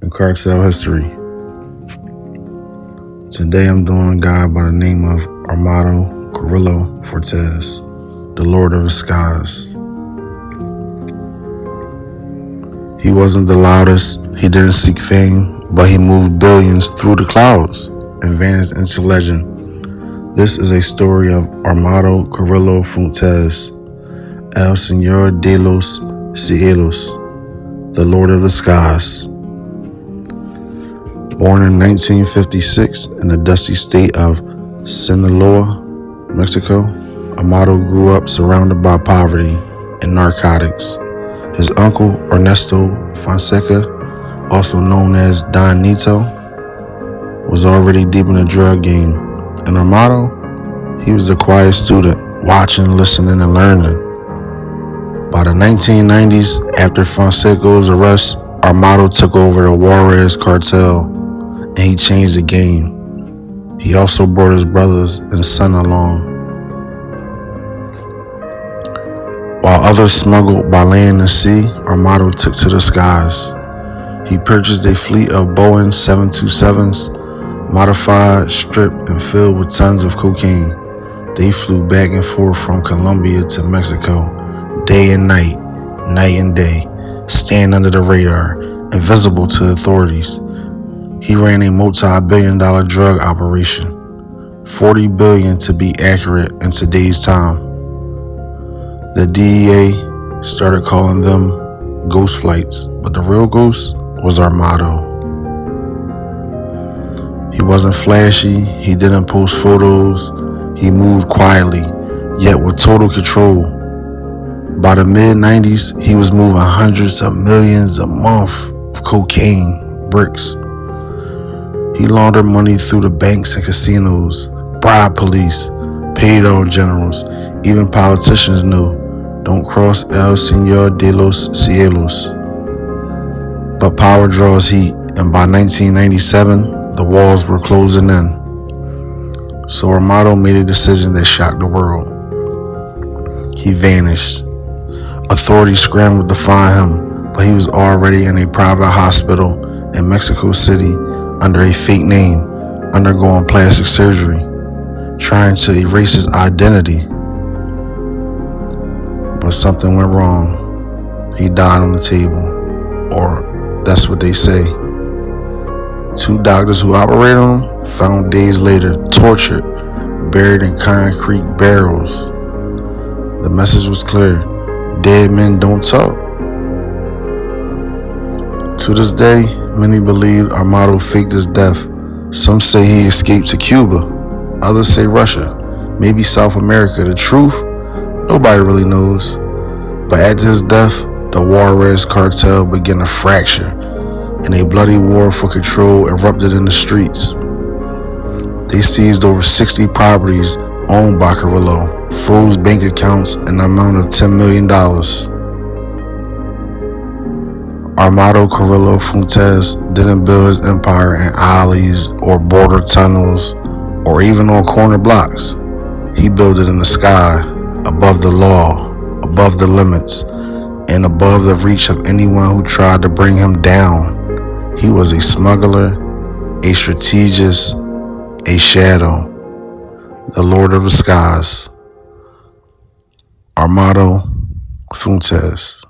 in cartel history. Today I'm doing a guy by the name of Amado Carrillo Fuentes, the Lord of the Skies. He wasn't the loudest, he didn't seek fame, but he moved billions through the clouds and vanished into legend. This is a story of Amado Carrillo Fuentes, El Señor de los Cielos, the Lord of the Skies. Born in 1956 in the dusty state of Sinaloa, Mexico, Amado grew up surrounded by poverty and narcotics. His uncle, Ernesto Fonseca, also known as Don Nito, was already deep in the drug game. And Amado, he was the quiet student, watching, listening, and learning. By the 1990s, after Fonseca's arrest, Amado took over the Juarez cartel, and he changed the game. He also brought his brothers and son along. While others smuggled by land and sea, Amado took to the skies. He purchased a fleet of Boeing 727s, modified, stripped, and filled with tons of cocaine. They flew back and forth from Colombia to Mexico, day and night, night and day, staying under the radar, invisible to authorities. He ran a multi-billion-dollar drug operation, $40 billion to be accurate in today's time. The DEA started calling them ghost flights, but the real ghost was Amado. He wasn't flashy, he didn't post photos, he moved quietly, yet with total control. By the mid-90s, he was moving hundreds of millions a month of cocaine, bricks. He laundered money through the banks and casinos, bribed police, paid off generals, even politicians knew, don't cross El Señor de los Cielos. But power draws heat, and by 1997, the walls were closing in. So Amado made a decision that shocked the world. He vanished. Authorities scrambled to find him, but he was already in a private hospital in Mexico City under a fake name, undergoing plastic surgery, trying to erase his identity. But something went wrong. He died on the table, or that's what they say. Two doctors who operated on him found days later, tortured, buried in concrete barrels. The message was clear: dead men don't talk. To this day, many believe Amado faked his death. Some say he escaped to Cuba. Others say Russia, maybe South America. The truth, nobody really knows. But after his death, the Juarez cartel began to fracture, and a bloody war for control erupted in the streets. They seized over 60 properties owned by Carrillo, froze bank accounts in the amount of $10 million. Amado Carrillo Fuentes didn't build his empire in alleys or border tunnels or even on corner blocks. He built it in the sky, above the law, above the limits, and above the reach of anyone who tried to bring him down. He was a smuggler, a strategist, a shadow, the Lord of the Skies. Amado Fuentes.